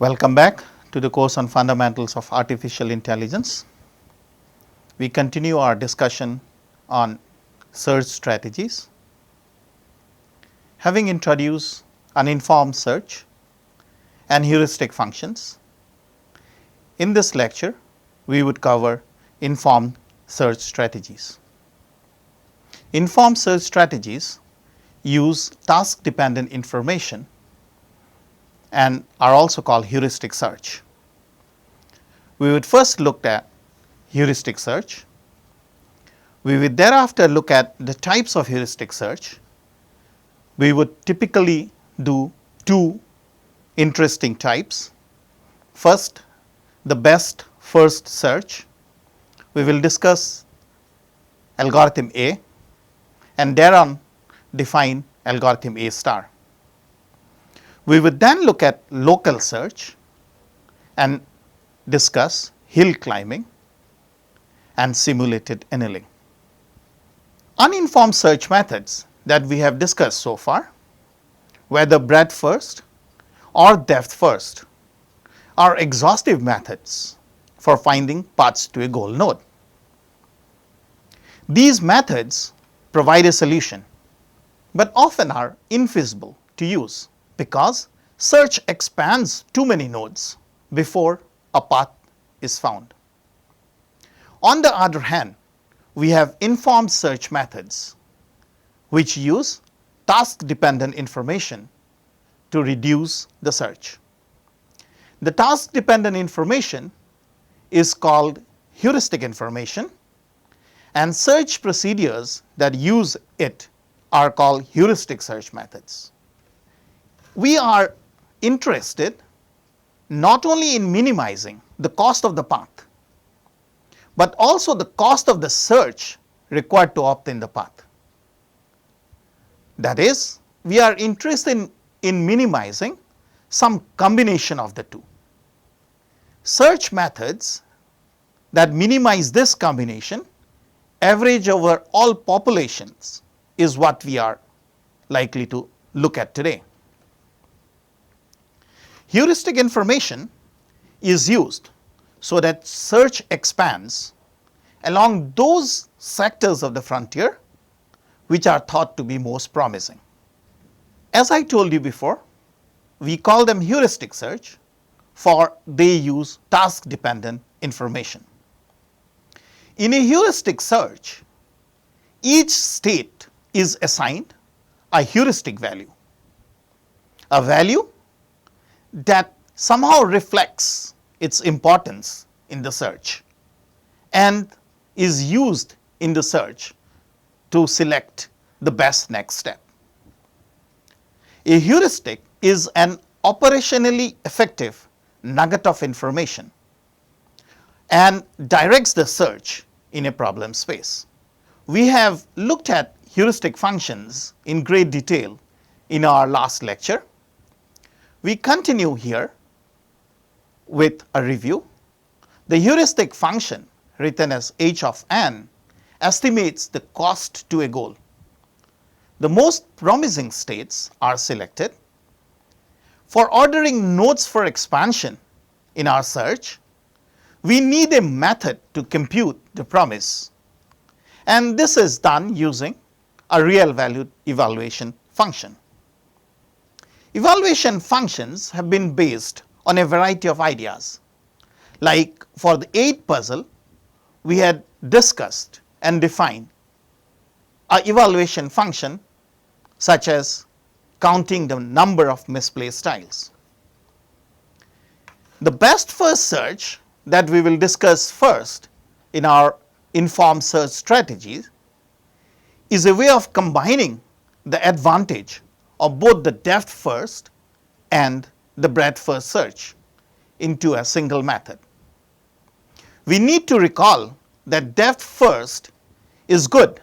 Welcome back to the course on fundamentals of artificial intelligence. We continue our discussion on search strategies. Having introduced uninformed search and heuristic functions, in this lecture we would cover informed search strategies. Informed search strategies use task dependent information and are also called heuristic search. We would first look at heuristic search. We would thereafter look at the types of heuristic search. We would typically do two interesting types. First, the best first search. We will discuss algorithm A and thereon define algorithm A star. We would then look at local search and discuss hill climbing and simulated annealing. Uninformed search methods that we have discussed so far, whether breadth first or depth first, are exhaustive methods for finding paths to a goal node. These methods provide a solution, but often are infeasible to use because search expands too many nodes before a path is found. On the other hand, we have informed search methods which use task dependent information to reduce the search. The task dependent information is called heuristic information, and search procedures that use it are called heuristic search methods. We are interested not only in minimizing the cost of the path, but also the cost of the search required to obtain the path. That is, we are interested in minimizing some combination of the two. Search methods that minimize this combination average over all populations is what we are likely to look at today. Heuristic information is used so that search expands along those sectors of the frontier which are thought to be most promising. As I told you before, we call them heuristic search for they use task dependent information. In a heuristic search, each state is assigned a heuristic value, a value that somehow reflects its importance in the search and is used in the search to select the best next step. A heuristic is an operationally effective nugget of information and directs the search in a problem space. We have looked at heuristic functions in great detail in our last lecture. We continue here with a review. The heuristic function, written as h of n, estimates the cost to a goal. The most promising states are selected. For ordering nodes for expansion in our search, we need a method to compute the promise, and this is done using a real valued evaluation function. Evaluation functions have been based on a variety of ideas. Like for the 8 puzzle, we had discussed and defined an evaluation function such as counting the number of misplaced tiles. The best first search that we will discuss first in our informed search strategies is a way of combining the advantage of both the depth first and the breadth first search into a single method. We need to recall that depth first is good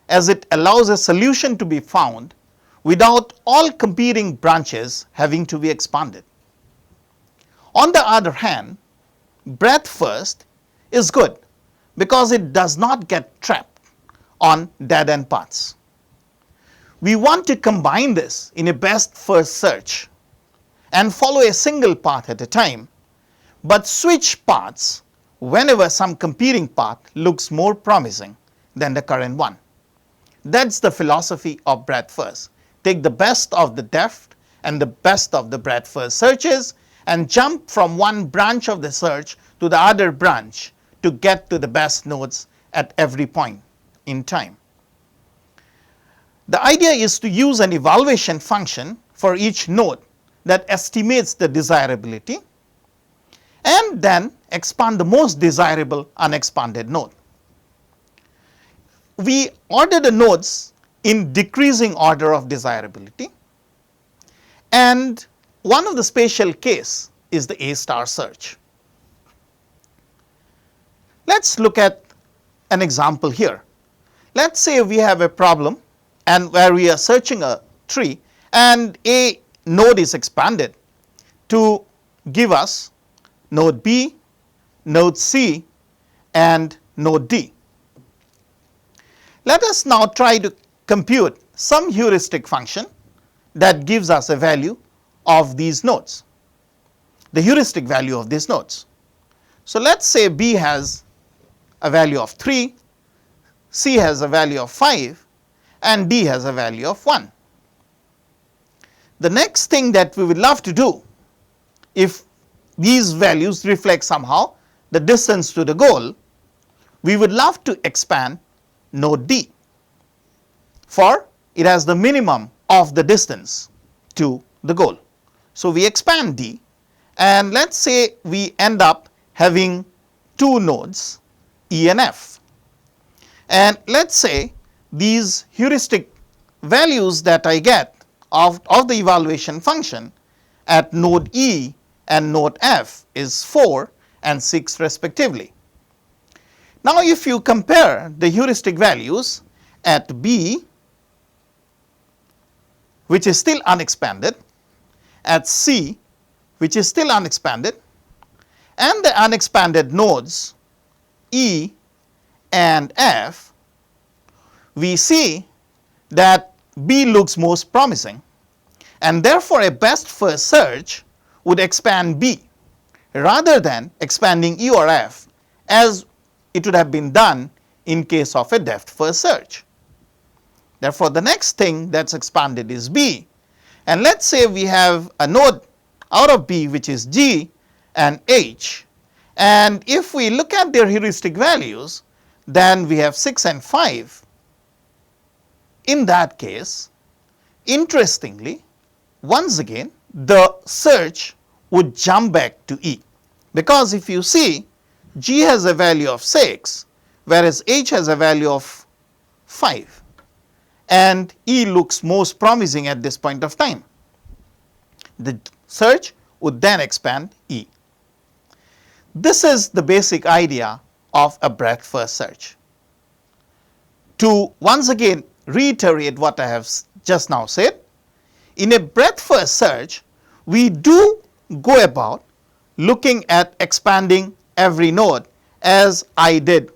as it allows a solution to be found without all competing branches having to be expanded. On the other hand, breadth first is good because it does not get trapped on dead end paths. We want to combine this in a best first search and follow a single path at a time, but switch paths whenever some competing path looks more promising than the current one. That's the philosophy of breadth first. Take the best of the depth and the best of the breadth first searches and jump from one branch of the search to the other branch to get to the best nodes at every point in time. The idea is to use an evaluation function for each node that estimates the desirability and then expand the most desirable unexpanded node. We order the nodes in decreasing order of desirability, and one of the special case is the A star search. Let's look at an example here. Let's say we have a problem and where we are searching a tree and a node is expanded to give us node B, node C and node D. Let us now try to compute some heuristic function that gives us a value of these nodes, the heuristic value of these nodes. So let's say B has a value of 3, C has a value of 5 and D has a value of 1. The next thing that we would love to do, if these values reflect somehow the distance to the goal, we would love to expand node D, for it has the minimum of the distance to the goal. So we expand D, and let's say we end up having two nodes E and F, and let's say these heuristic values that I get of the evaluation function at node E and node F is 4 and 6 respectively. Now if you compare the heuristic values at B, which is still unexpanded, at C, which is still unexpanded, and the unexpanded nodes E and F, we see that B looks most promising, and therefore a best first search would expand B rather than expanding E or F as it would have been done in case of a depth first search. Therefore, the next thing that's expanded is B, and let's say we have a node out of B which is G and H, and if we look at their heuristic values, then we have 6 and 5. In that case, interestingly, once again the search would jump back to E, because if you see, G has a value of 6 whereas H has a value of 5, and E looks most promising at this point of time. The search would then expand E. This is the basic idea of a breadth first search. To once again reiterate what I have just now said, in a breadth first search we do go about looking at expanding every node as I did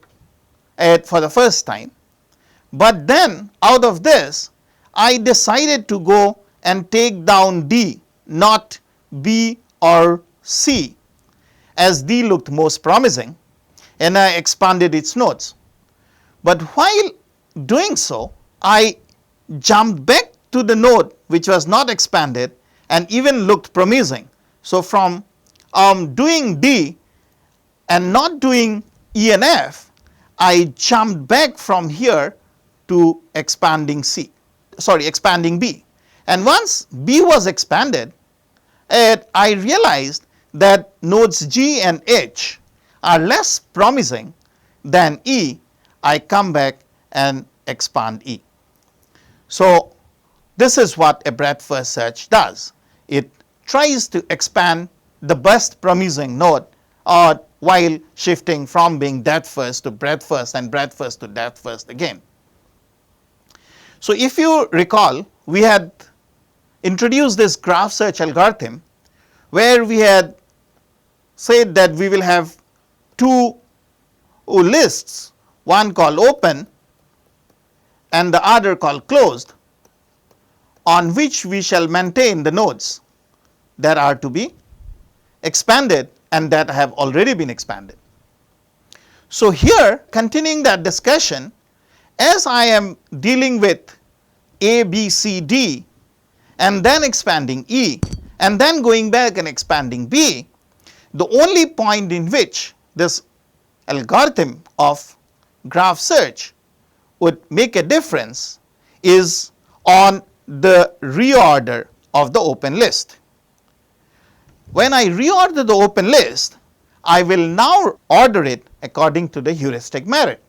for the first time, but then out of this I decided to go and take down D, not B or C, as D looked most promising, and I expanded its nodes. But while doing so, I jumped back to the node which was not expanded and even looked promising. So from doing D and not doing E and F, I jumped back from here to expanding B. And once B was expanded, I realized that nodes G and H are less promising than E. I come back and expand E. So this is what a breadth first search does. It tries to expand the best promising node while shifting from being depth first to breadth first and breadth first to depth first again. So if you recall, we had introduced this graph search algorithm where we had said that we will have two lists, one called open and the other called closed, on which we shall maintain the nodes that are to be expanded and that have already been expanded. So here, continuing that discussion, as I am dealing with A, B, C, D and then expanding E and then going back and expanding B, the only point in which this algorithm of graph search would make a difference is on the reorder of the open list. When I reorder the open list, I will now order it according to the heuristic merit,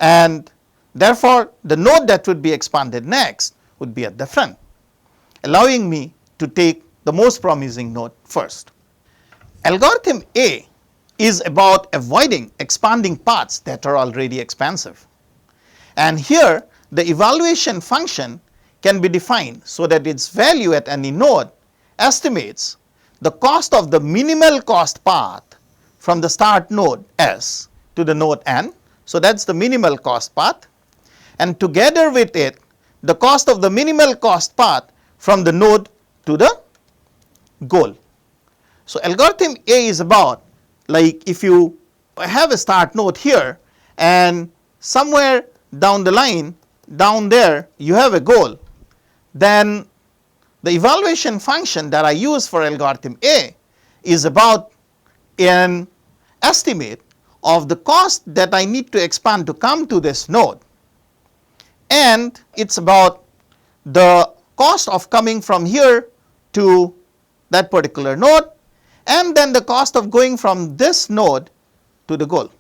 and therefore the node that would be expanded next would be at the front, allowing me to take the most promising node first. Algorithm A is about avoiding expanding paths that are already expansive, and here the evaluation function can be defined so that its value at any node estimates the cost of the minimal cost path from the start node S to the node N. So that is the minimal cost path, and together with it the cost of the minimal cost path from the node to the goal. So algorithm A is about, like, if you have a start node here and somewhere down the line, down there you have a goal, then the evaluation function that I use for algorithm A is about an estimate of the cost that I need to expand to come to this node, and it is about the cost of coming from here to that particular node, and then the cost of going from this node to the goal.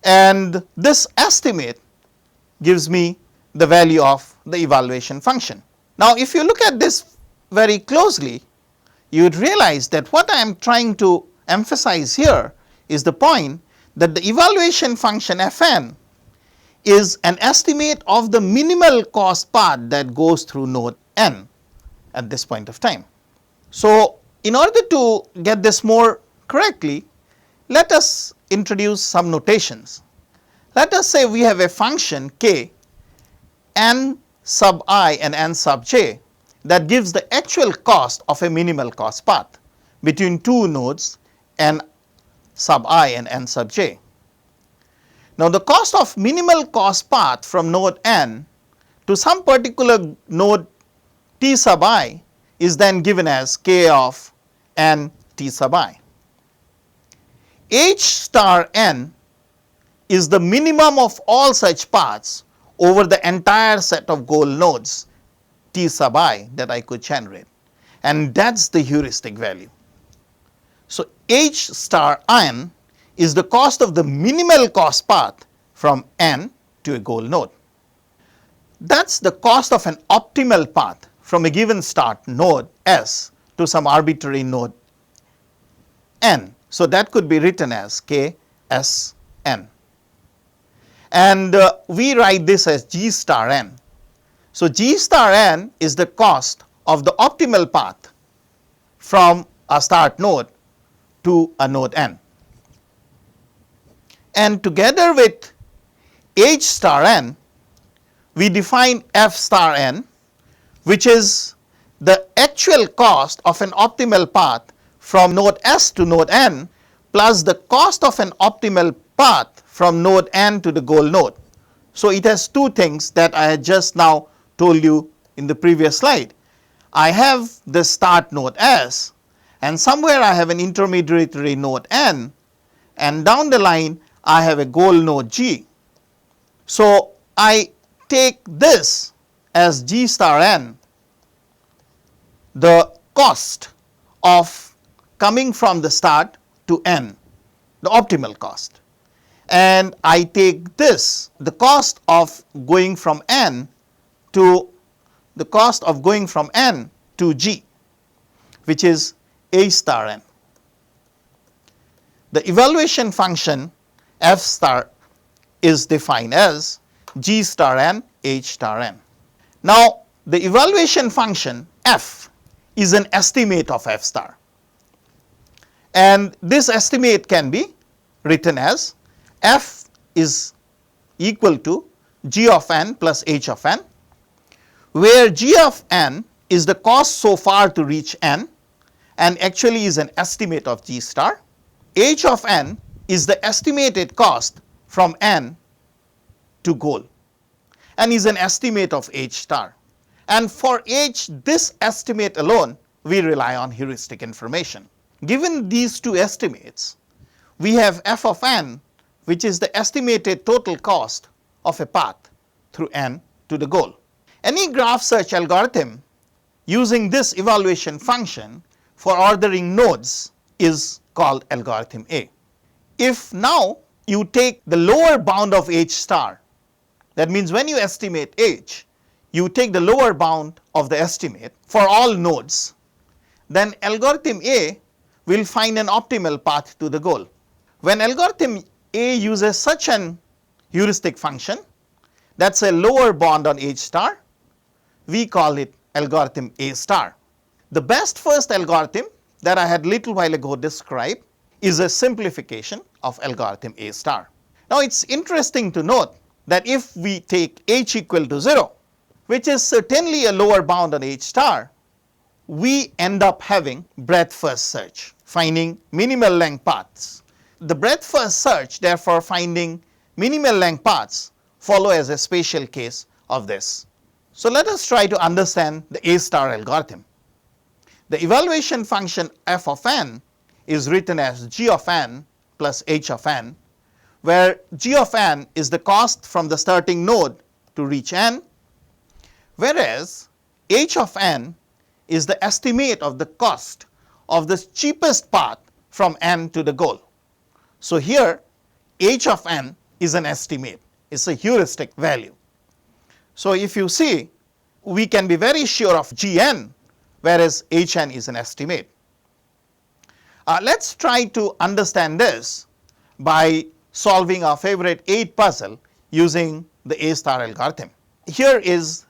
And this estimate gives me the value of the evaluation function. Now, if you look at this very closely, you would realize that what I am trying to emphasize here is the point that the evaluation function Fn is an estimate of the minimal cost path that goes through node N at this point of time. So, in order to get this more correctly, let us introduce some notations. Let us say we have a function k n sub I and n sub j that gives the actual cost of a minimal cost path between two nodes n sub I and n sub j. Now, the cost of minimal cost path from node n to some particular node t sub I is then given as k of n t sub I. H star n is the minimum of all such paths over the entire set of goal nodes t sub I that I could generate, and that is the heuristic value. So, H star n is the cost of the minimal cost path from n to a goal node. That is the cost of an optimal path from a given start node S to some arbitrary node n. So, that could be written as k s n, and we write this as g star n. So, g star n is the cost of the optimal path from a start node to a node n, and together with h star n we define f star n, which is the actual cost of an optimal path from node S to node n plus the cost of an optimal path from node n to the goal node. So, it has two things that I had just now told you in the previous slide. I have the start node S, and somewhere I have an intermediary node n, and down the line I have a goal node G. So, I take this as G star n, the cost of coming from the start to n, the optimal cost, and I take this, the cost of going from n to the cost of going from n to G, which is H star n. The evaluation function f star is defined as G star n H star n. Now, the evaluation function f is an estimate of f star, and this estimate can be written as f is equal to g of n plus h of n, where g of n is the cost so far to reach n and actually is an estimate of g star. H of n is the estimated cost from n to goal and is an estimate of h star. And for h, this estimate alone, we rely on heuristic information. Given these two estimates, we have f of n, which is the estimated total cost of a path through n to the goal. Any graph search algorithm using this evaluation function for ordering nodes is called algorithm A. If now you take the lower bound of h star, that means when you estimate h, you take the lower bound of the estimate for all nodes, then algorithm A will find an optimal path to the goal. When algorithm A uses such an heuristic function, that's a lower bound on h star, we call it algorithm A star. The best first algorithm that I had little while ago described is a simplification of algorithm A star. Now it's interesting to note that if we take h equal to 0, which is certainly a lower bound on h star, we end up having breadth first search, finding minimal length paths. The breadth first search, therefore finding minimal length paths, follow as a special case of this. So let us try to understand the A star algorithm. The evaluation function f of n is written as g of n plus h of n, where g of n is the cost from the starting node to reach n, whereas h of n is the estimate of the cost of the cheapest path from n to the goal. So here h of n is an estimate, it's a heuristic value. So if you see, we can be very sure of gn, whereas hn is an estimate. Let's try to understand this by solving our favorite 8 puzzle using the A star algorithm. Here is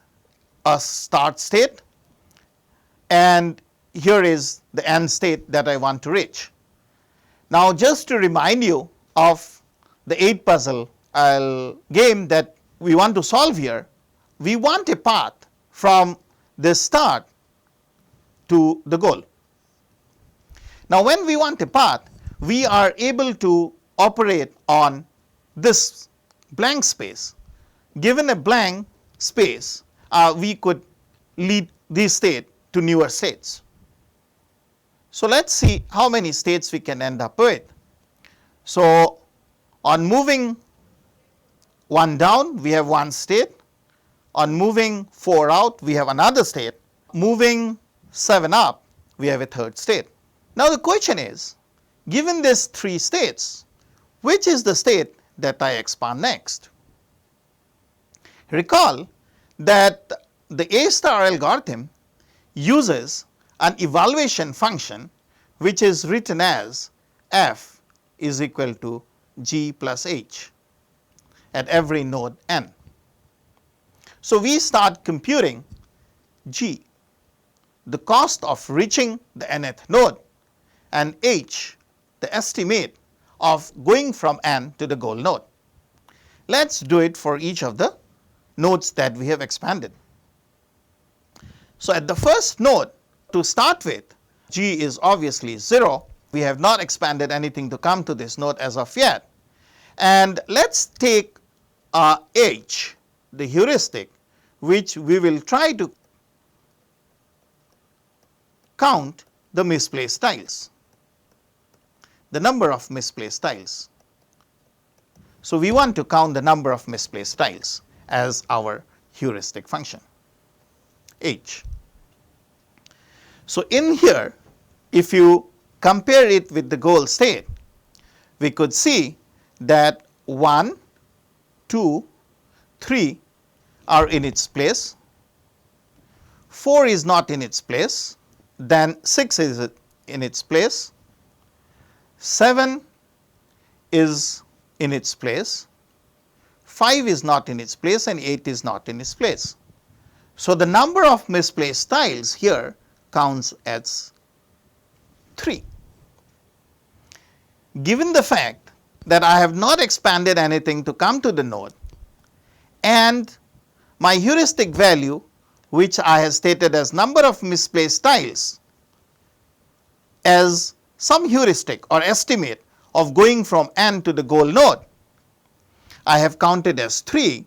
a start state and here is the end state that I want to reach. Now just to remind you of the 8 puzzle game that we want to solve here, we want a path from the start to the goal. Now when we want a path, we are able to operate on this blank space. Given a blank space, we could lead this state to newer states. So let's see how many states we can end up with. So on moving 1 down, we have 1 state. On moving 4 out, we have another state. Moving 7 up, we have a 3rd state. Now the question is, given these 3 states, which is the state that I expand next? Recall that the A star algorithm uses an evaluation function which is written as f is equal to g plus h at every node n. So we start computing g, the cost of reaching the nth node, and h, the estimate of going from n to the goal node. Let's do it for each of the nodes that we have expanded. So at the first node, to start with, g is obviously 0. We have not expanded anything to come to this node as of yet. And let's take h, the heuristic, which we will try to count the misplaced tiles, the number of misplaced tiles. So we want to count the number of misplaced tiles as our heuristic function, h. So in here, if you compare it with the goal state, we could see that 1, 2, 3 are in its place, 4 is not in its place, then 6 is in its place, 7 is in its place, 5 is not in its place, and 8 is not in its place. So the number of misplaced tiles here counts as 3. Given the fact that I have not expanded anything to come to the node and my heuristic value which I have stated as number of misplaced tiles, as some heuristic or estimate of going from n to the goal node, I have counted as 3,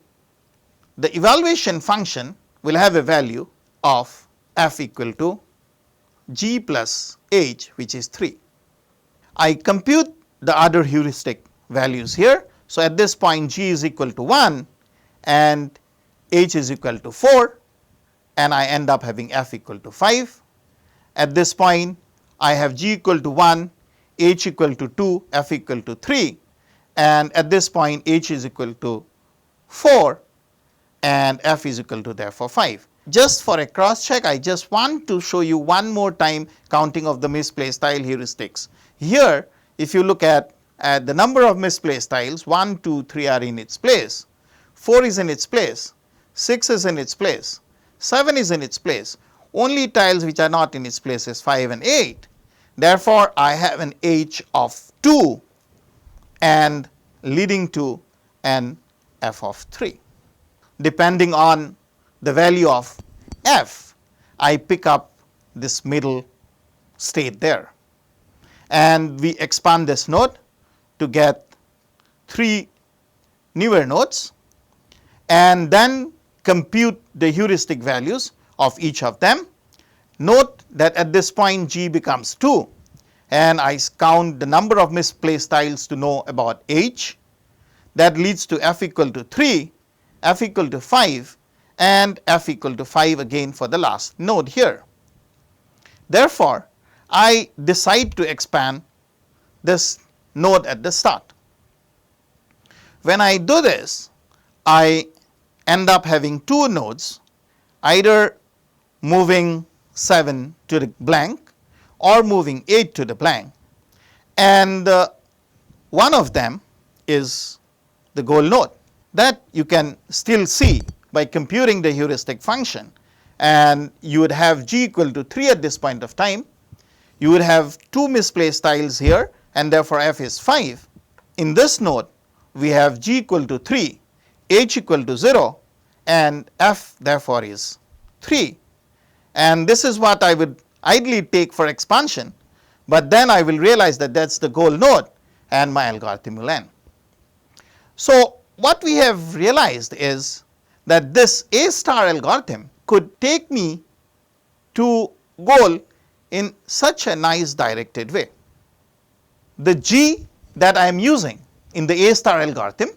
the evaluation function will have a value of f equal to g plus h, which is 3. I compute the other heuristic values here. So, at this point g is equal to 1 and h is equal to 4, and I end up having f equal to 5. At this point I have g equal to 1, h equal to 2, f equal to 3, and at this point h is equal to 4 and f is equal to therefore 5. Just for a cross check, I just want to show you one more time counting of the misplaced tile heuristics. Here if you look at the number of misplaced tiles, 1, 2, 3 are in its place, 4 is in its place, 6 is in its place, 7 is in its place. Only tiles which are not in its place is 5 and 8. Therefore, I have an h of 2 and leading to an f of 3. Depending on the value of f, I pick up this middle state there, and we expand this node to get 3 newer nodes and then compute the heuristic values of each of them. Note that at this point g becomes 2 and I count the number of misplaced tiles to know about h. That leads to f equal to 3, f equal to 5 and f equal to 5 again for the last node here. Therefore, I decide to expand this node at the start. When I do this, I end up having 2 nodes, either moving 7 to the blank or moving 8 to the blank, and one of them is the goal node. That you can still see by computing the heuristic function, and you would have g equal to 3 at this point of time. You would have 2 misplaced tiles here and therefore f is 5. In this node we have g equal to 3, h equal to 0 and f therefore is 3, and this is what I would ideally take for expansion, but then I will realize that that is the goal node and my algorithm will end. So, what we have realized is that this A star algorithm could take me to goal in such a nice directed way. The g that I am using in the A star algorithm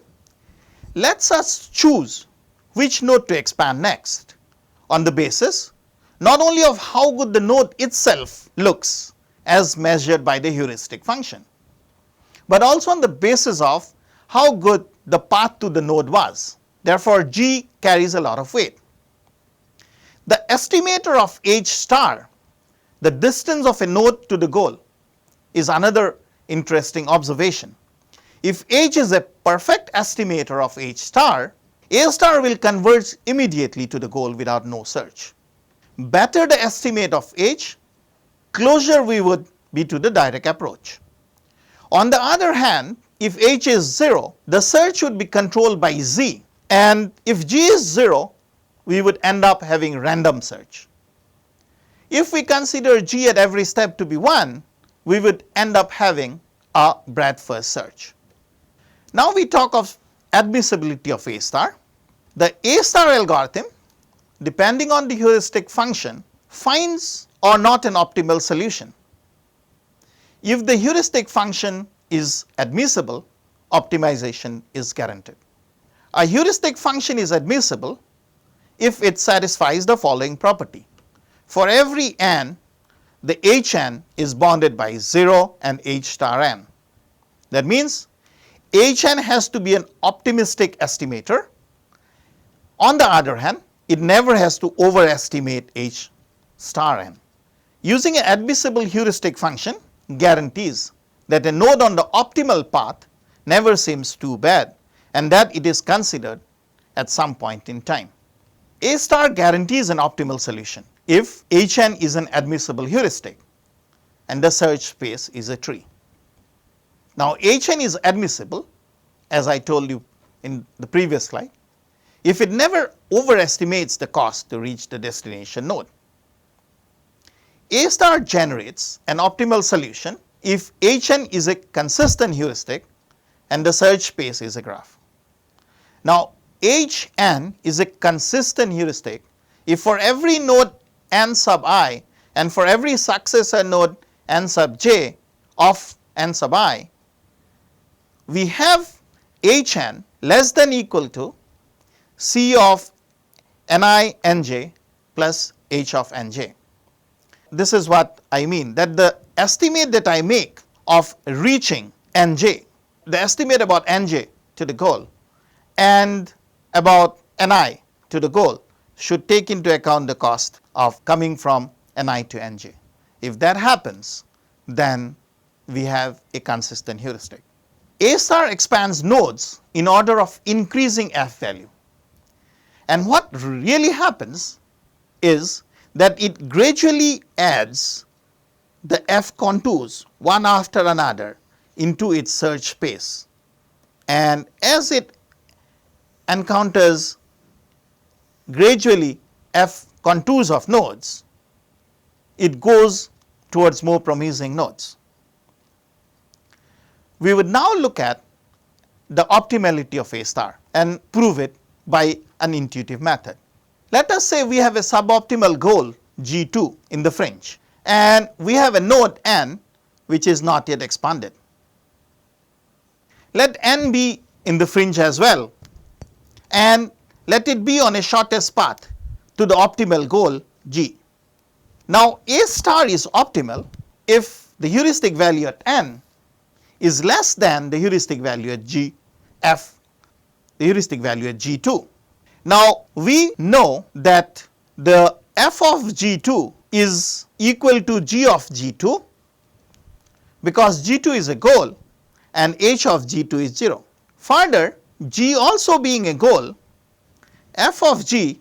lets us choose which node to expand next on the basis not only of how good the node itself looks as measured by the heuristic function, but also on the basis of how good the path to the node was. Therefore, g carries a lot of weight. The estimator of h star, the distance of a node to the goal, is another interesting observation. If h is a perfect estimator of h star, A star will converge immediately to the goal without no search. Better the estimate of h, closer we would be to the direct approach. On the other hand, if h is 0, the search would be controlled by z, and if g is 0, we would end up having random search. If we consider g at every step to be 1, we would end up having a breadth first search. Now we talk of admissibility of A star. The A star algorithm, depending on the heuristic function, finds or not an optimal solution. If the heuristic function is admissible, optimization is guaranteed. A heuristic function is admissible if it satisfies the following property. For every n, the hn is bounded by 0 and h star n. That means hn has to be an optimistic estimator. On the other hand, it never has to overestimate h star n. Using an admissible heuristic function guarantees that a node on the optimal path never seems too bad, and that it is considered at some point in time. A star guarantees an optimal solution if hn is an admissible heuristic and the search space is a tree. Now hn is admissible, as I told you in the previous slide, if it never overestimates the cost to reach the destination node. A star generates an optimal solution if Hn is a consistent heuristic and the search space is a graph. Now, Hn is a consistent heuristic if for every node n sub I and for every successor node n sub j of n sub I, we have Hn less than equal to C of ni nj plus h of nj. This is what I mean, that the estimate that I make of reaching nj, the estimate about nj to the goal and about ni to the goal should take into account the cost of coming from ni to nj. If that happens, then we have a consistent heuristic. A star expands nodes in order of increasing f value. And what really happens is that it gradually adds the f contours one after another into its search space. And as it encounters gradually f contours of nodes, it goes towards more promising nodes. We would now look at the optimality of A star and prove it by an intuitive method. Let us say we have a suboptimal goal G2 in the fringe and we have a node n which is not yet expanded. Let n be in the fringe as well and let it be on a shortest path to the optimal goal G. Now, A star is optimal if the heuristic value at n is less than the heuristic value at G f, the heuristic value at G2. Now, we know that the f of G2 is equal to G of G2 because G2 is a goal and h of G2 is 0. Further, G also being a goal, f of G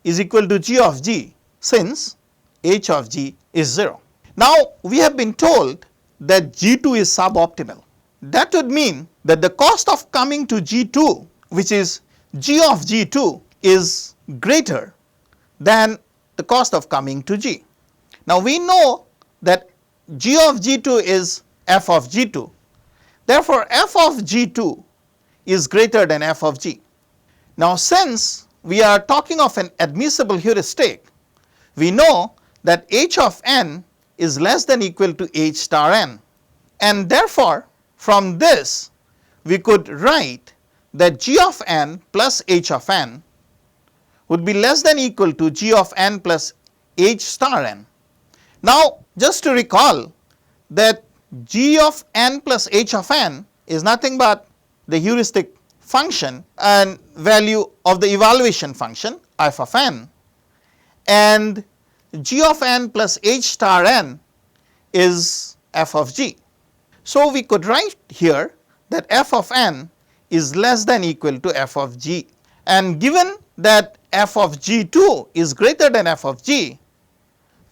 is equal to G of G since h of G is 0. Now, we have been told that G2 is suboptimal. That would mean that the cost of coming to G2, which is G of G2, is greater than the cost of coming to G. Now, we know that G of G2 is f of G2. Therefore, f of G2 is greater than f of G. Now, since we are talking of an admissible heuristic, we know that h of n is less than equal to h star n. And therefore, from this we could write that g of n plus h of n would be less than equal to g of n plus h star n. Now, just to recall that g of n plus h of n is nothing but the heuristic function and value of the evaluation function f of n, and g of n plus h star n is f of g. So, we could write here that f of n is less than equal to f of g, and given that f of G2 is greater than f of g,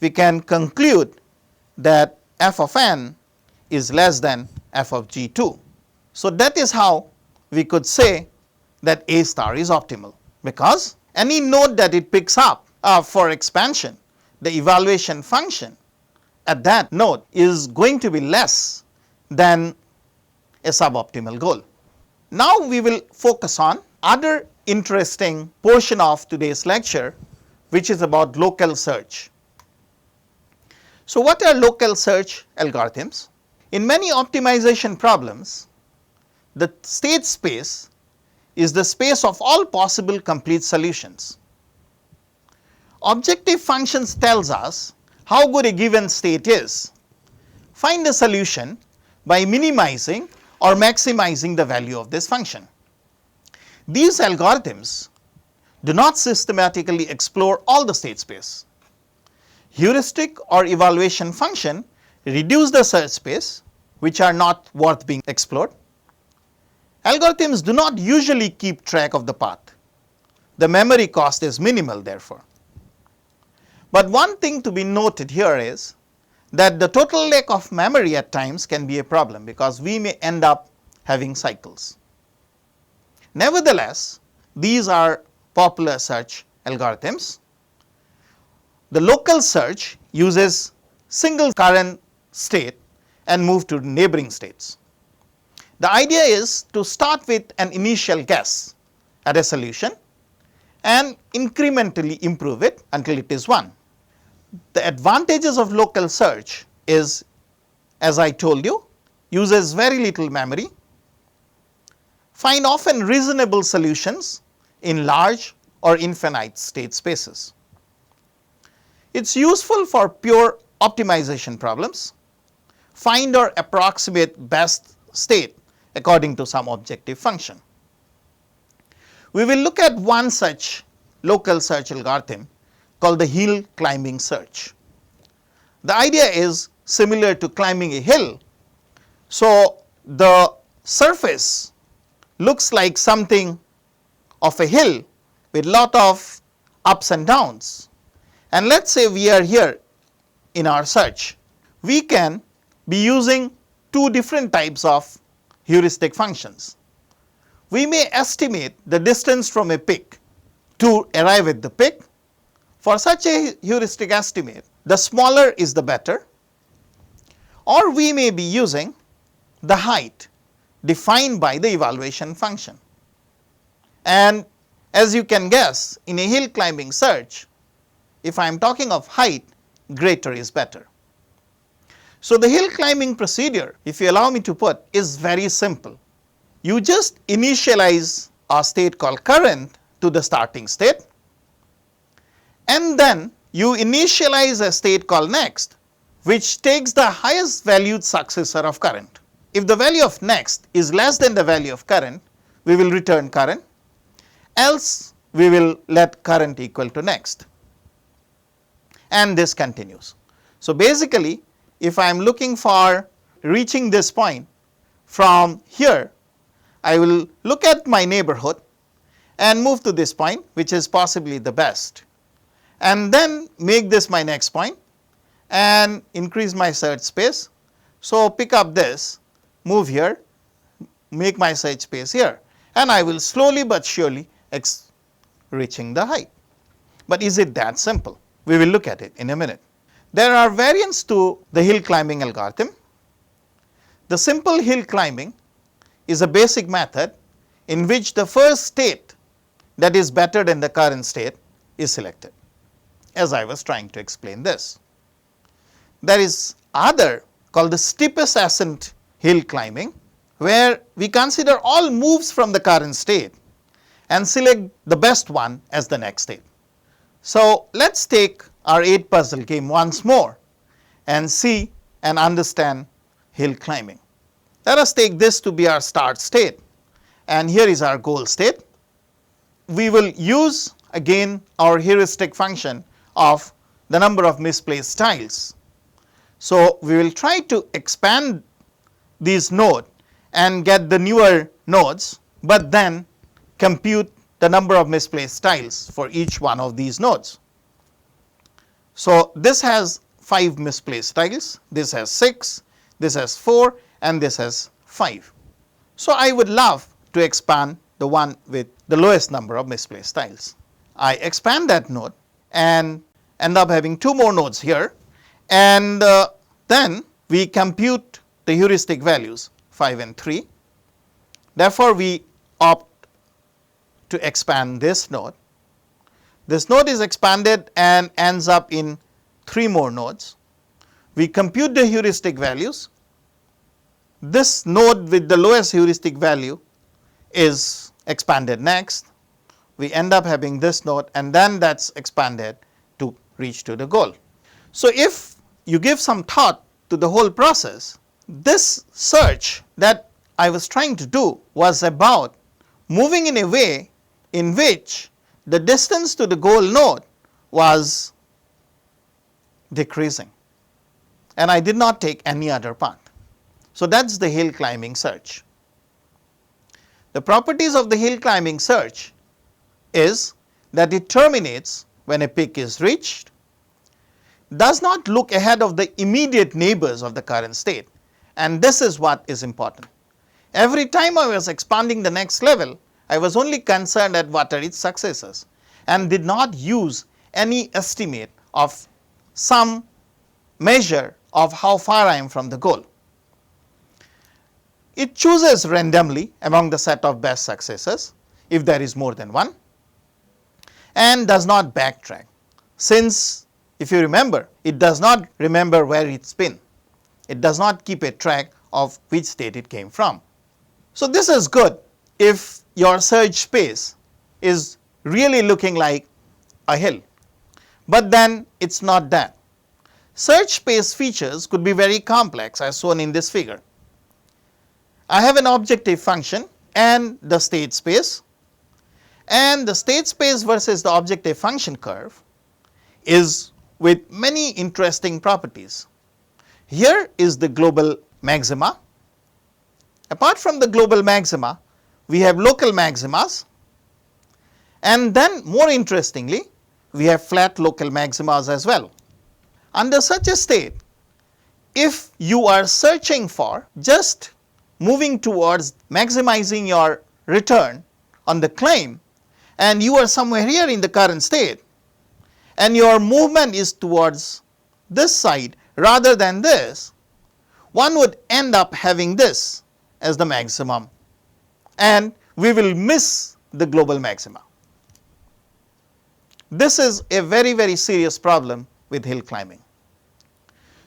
we can conclude that f of n is less than f of G2. So, that is how we could say that A star is optimal, because any node that it picks up for expansion, the evaluation function at that node is going to be less than a suboptimal goal. Now, we will focus on other interesting portion of today's lecture, which is about local search. So, what are local search algorithms? In many optimization problems, the state space is the space of all possible complete solutions. Objective functions tells us how good a given state is. Find a solution by minimizing or maximizing the value of this function. These algorithms do not systematically explore all the state space. Heuristic or evaluation function reduce the search space, which are not worth being explored. Algorithms do not usually keep track of the path. The memory cost is minimal therefore. But one thing to be noted here is that the total lack of memory at times can be a problem, because we may end up having cycles. Nevertheless, these are popular search algorithms. The local search uses single current state and move to neighboring states. The idea is to start with an initial guess at a solution and incrementally improve it until it is one. The advantages of local search is, as I told you, uses very little memory, find often reasonable solutions in large or infinite state spaces. It is useful for pure optimization problems, find or approximate best state according to some objective function. We will look at one such local search algorithm called the hill climbing search. The idea is similar to climbing a hill. So, the surface looks like something of a hill with lot of ups and downs, and let us say we are here in our search. We can be using two different types of heuristic functions. We may estimate the distance from a peak to arrive at the peak. For such a heuristic estimate, the smaller is the better, or we may be using the height defined by the evaluation function. And as you can guess, in a hill climbing search, if I am talking of height, greater is better. So, the hill climbing procedure, if you allow me to put, is very simple. You just initialize a state called current to the starting state, and then you initialize a state called next, which takes the highest valued successor of current. If the value of next is less than the value of current, we will return current, else we will let current equal to next, and this continues. So, basically, if I am looking for reaching this point from here, I will look at my neighborhood and move to this point, which is possibly the best, and then make this my next point and increase my search space. So, pick up this, move here, make my search space here, and I will slowly but surely reaching the height. But is it that simple? We will look at it in a minute. There are variants to the hill climbing algorithm. The simple hill climbing is a basic method in which the first state that is better than the current state is selected, as I was trying to explain this. There is other called the steepest ascent hill climbing, where we consider all moves from the current state and select the best one as the next state. So, let us take our 8 puzzle game once more and see and understand hill climbing. Let us take this to be our start state, and here is our goal state. We will use again our heuristic function of the number of misplaced tiles. So, we will try to expand these nodes and get the newer nodes, but then compute the number of misplaced tiles for each one of these nodes. So, this has 5 misplaced tiles, this has 6, this has 4, and this has 5. So, I would love to expand the one with the lowest number of misplaced tiles. I expand that node and end up having 2 more nodes here, and then we compute the heuristic values 5 and 3. Therefore, we opt to expand this node. This node is expanded and ends up in 3 more nodes. We compute the heuristic values. This node with the lowest heuristic value is expanded next. We end up having this node, and then that is expanded to reach to the goal. So, if you give some thought to the whole process, this search that I was trying to do was about moving in a way in which the distance to the goal node was decreasing, and I did not take any other path. So, that is the hill climbing search. The properties of the hill climbing search is that it terminates when a peak is reached, does not look ahead of the immediate neighbors of the current state, and this is what is important. Every time I was expanding the next level, I was only concerned at what are its successors and did not use any estimate of some measure of how far I am from the goal. It chooses randomly among the set of best successors if there is more than one, and does not backtrack, since if you remember, it does not remember where it's been. It does not keep a track of which state it came from. So this is good if your search space is really looking like a hill, but then it's not that. Search space features could be very complex as shown in this figure. I have an objective function and the state space, and the state space versus the objective function curve is with many interesting properties. Here is the global maxima. Apart from the global maxima, we have local maximas, and then more interestingly, we have flat local maximas as well. Under such a state, if you are searching for just moving towards maximizing your return on the claim, and you are somewhere here in the current state, and your movement is towards this side rather than this, one would end up having this as the maximum, and we will miss the global maxima. This is a very, very serious problem with hill climbing.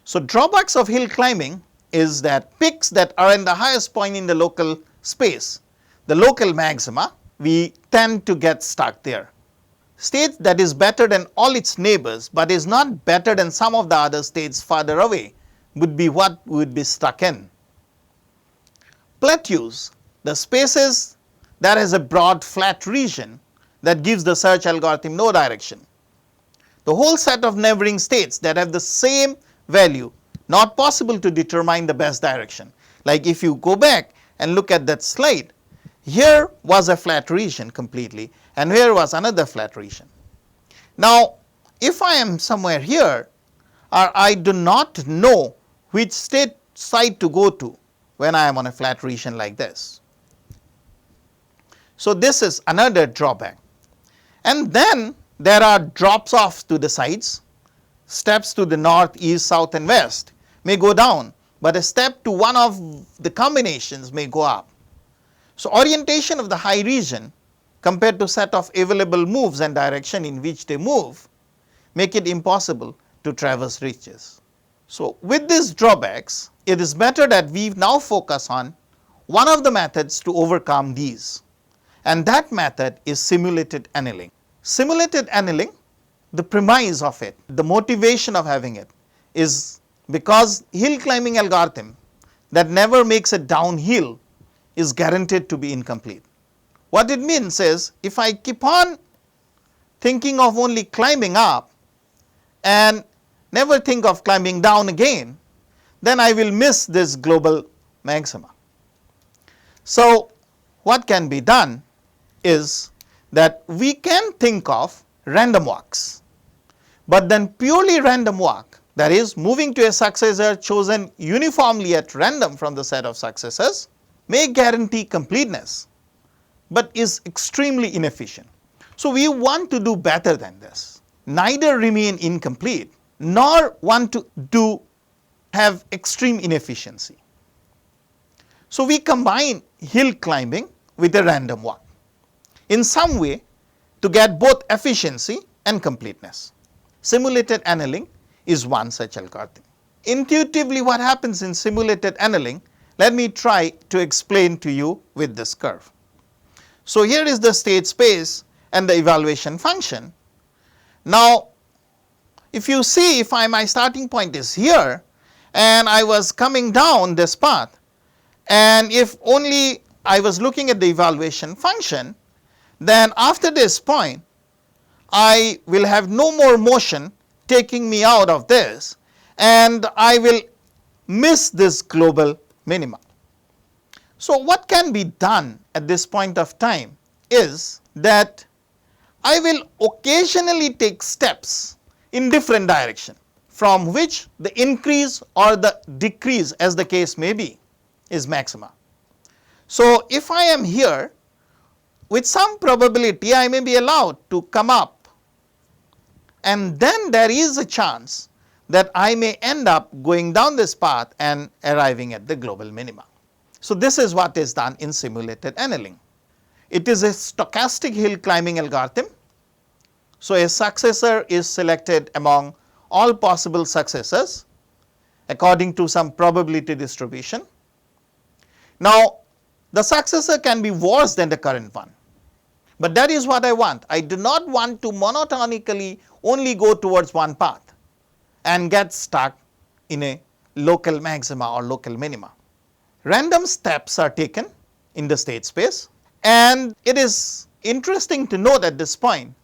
So drawbacks of hill climbing is that peaks that are in the highest point in the local space, the local maxima, we tend to get stuck there. State that is better than all its neighbors but is not better than some of the other states farther away would be what we would be stuck in. Plateaus, the spaces that has a broad flat region that gives the search algorithm no direction. The whole set of neighboring states that have the same value, not possible to determine the best direction. Like if you go back and look at that slide, here was a flat region completely and here was another flat region. Now if I am somewhere here, or I do not know which state side to go to when I am on a flat region like this. So this is another drawback. And then there are drops off to the sides. Steps to the north, east, south and west may go down, but a step to one of the combinations may go up. So orientation of the high region compared to set of available moves and direction in which they move make it impossible to traverse reaches. So with these drawbacks, it is better that we now focus on one of the methods to overcome these, and that method is simulated annealing. Simulated annealing, the premise of it, the motivation of having it is because hill climbing algorithm that never makes it downhill is guaranteed to be incomplete. What it means is if I keep on thinking of only climbing up and never think of climbing down again, then I will miss this global maxima. So what can be done is that we can think of random walks, but then purely random walk, that is moving to a successor chosen uniformly at random from the set of successors, may guarantee completeness but is extremely inefficient. So we want to do better than this, neither remain incomplete nor want to have extreme inefficiency. So we combine hill climbing with a random walk in some way to get both efficiency and completeness. Simulated annealing is one such algorithm. Intuitively what happens in simulated annealing, let me try to explain to you with this curve. So here is the state space and the evaluation function. Now if you see, if my starting point is here and I was coming down this path, and if only I was looking at the evaluation function, then after this point I will have no more motion taking me out of this, and I will miss this global minima. So what can be done at this point of time is that I will occasionally take steps in different direction from which the increase or the decrease, as the case may be, is maxima. So if I am here, with some probability I may be allowed to come up, and then there is a chance that I may end up going down this path and arriving at the global minima. So, this is what is done in simulated annealing. It is a stochastic hill climbing algorithm. So, a successor is selected among all possible successors according to some probability distribution. Now, the successor can be worse than the current one, but that is what I want. I do not want to monotonically only go towards one path and get stuck in a local maxima or local minima. Random steps are taken in the state space, and it is interesting to note at this point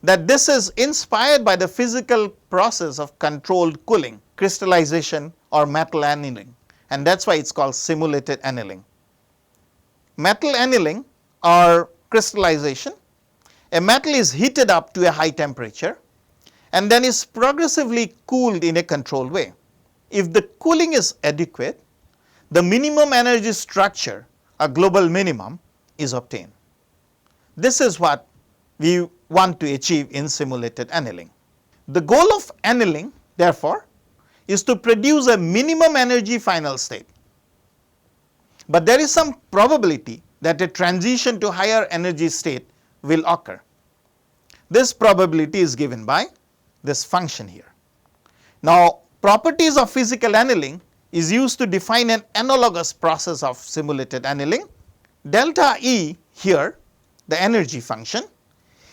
that this is inspired by the physical process of controlled cooling, crystallization or metal annealing, and that is why it is called simulated annealing. Metal annealing or crystallization, a metal is heated up to a high temperature and then is progressively cooled in a controlled way. If the cooling is adequate, the minimum energy structure, a global minimum, is obtained. This is what we want to achieve in simulated annealing. The goal of annealing, therefore, is to produce a minimum energy final state, but there is some probability that a transition to higher energy state will occur. This probability is given by this function here. Now, properties of physical annealing is used to define an analogous process of simulated annealing. Delta E here, the energy function,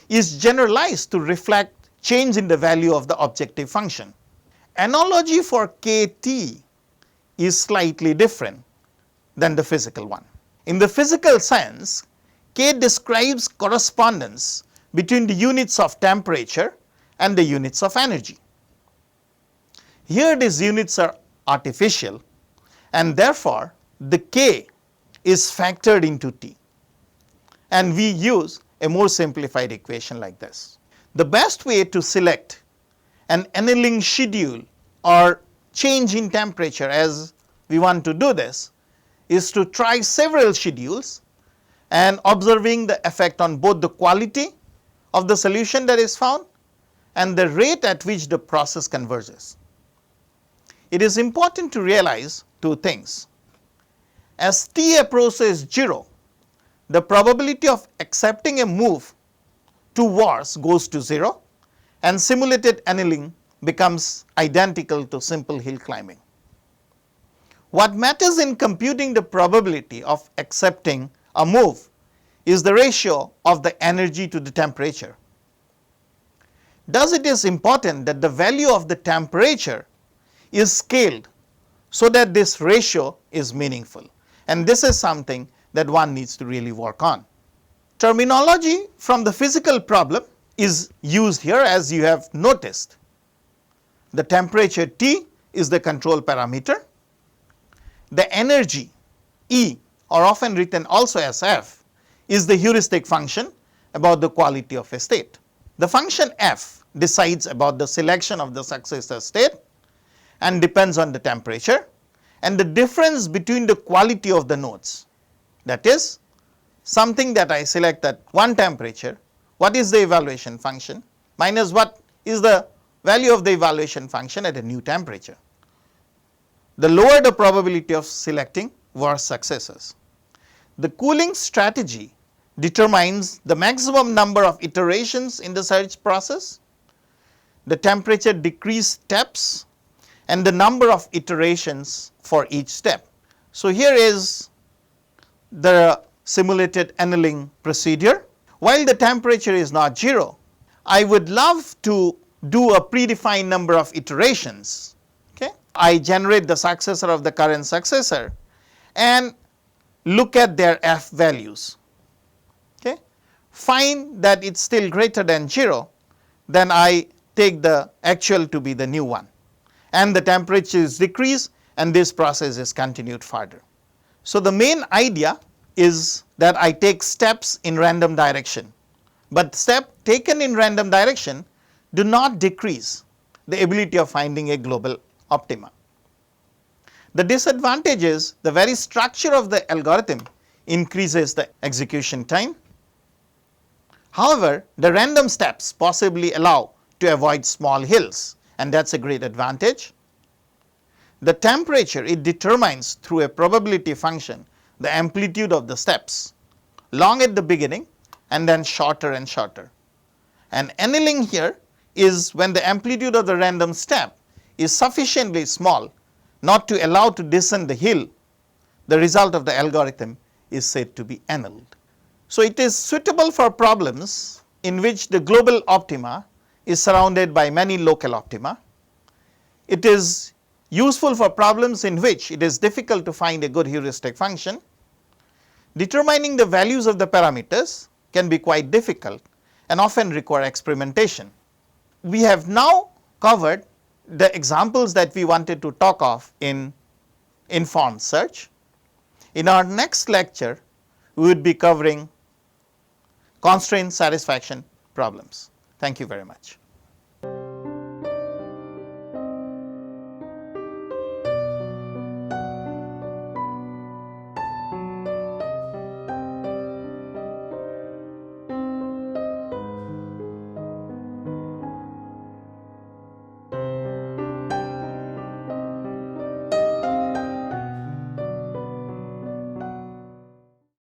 is generalized to reflect change in the value of the objective function. Analogy for kT is slightly different than the physical one. In the physical sense, K describes correspondence between the units of temperature and the units of energy. Here these units are artificial, and therefore the K is factored into T, and we use a more simplified equation like this. The best way to select an annealing schedule or change in temperature, as we want to do this, is to try several schedules and observing the effect on both the quality of the solution that is found and the rate at which the process converges. It is important to realize two things. As T approaches 0, the probability of accepting a move towards goes to 0, and simulated annealing becomes identical to simple hill climbing. What matters in computing the probability of accepting a move is the ratio of the energy to the temperature. Thus, it is important that the value of the temperature is scaled so that this ratio is meaningful, and this is something that one needs to really work on. Terminology from the physical problem is used here, as you have noticed. The temperature T is the control parameter. The energy E, or often written also as F, is the heuristic function about the quality of a state. The function F decides about the selection of the successor state and depends on the temperature and the difference between the quality of the nodes. That is, something that I select at one temperature, what is the evaluation function, minus what is the value of the evaluation function at a new temperature. The lower the probability of selecting worse successors. The cooling strategy determines the maximum number of iterations in the search process, the temperature decrease steps, and the number of iterations for each step. So, here is the simulated annealing procedure. While the temperature is not 0, I would love to do a predefined number of iterations. Okay? I generate the successor of the current successor and look at their F values. Okay? Find that it is still greater than 0, then I take the actual to be the new one, and the temperature is decreased and this process is continued further. So, the main idea is that I take steps in random direction, but step taken in random direction do not decrease the ability of finding a global optima. The disadvantage is the very structure of the algorithm increases the execution time, However, the random steps possibly allow to avoid small hills, and that is a great advantage. The temperature, it determines through a probability function the amplitude of the steps, long at the beginning and then shorter and shorter. And annealing here is when the amplitude of the random step is sufficiently small not to allow to descend the hill. The result of the algorithm is said to be annealed. So, it is suitable for problems in which the global optima is surrounded by many local optima. It is useful for problems in which it is difficult to find a good heuristic function. Determining the values of the parameters can be quite difficult and often require experimentation. We have now covered the examples that we wanted to talk of in informed search. In our next lecture, we would be covering constraint satisfaction problems. Thank you very much.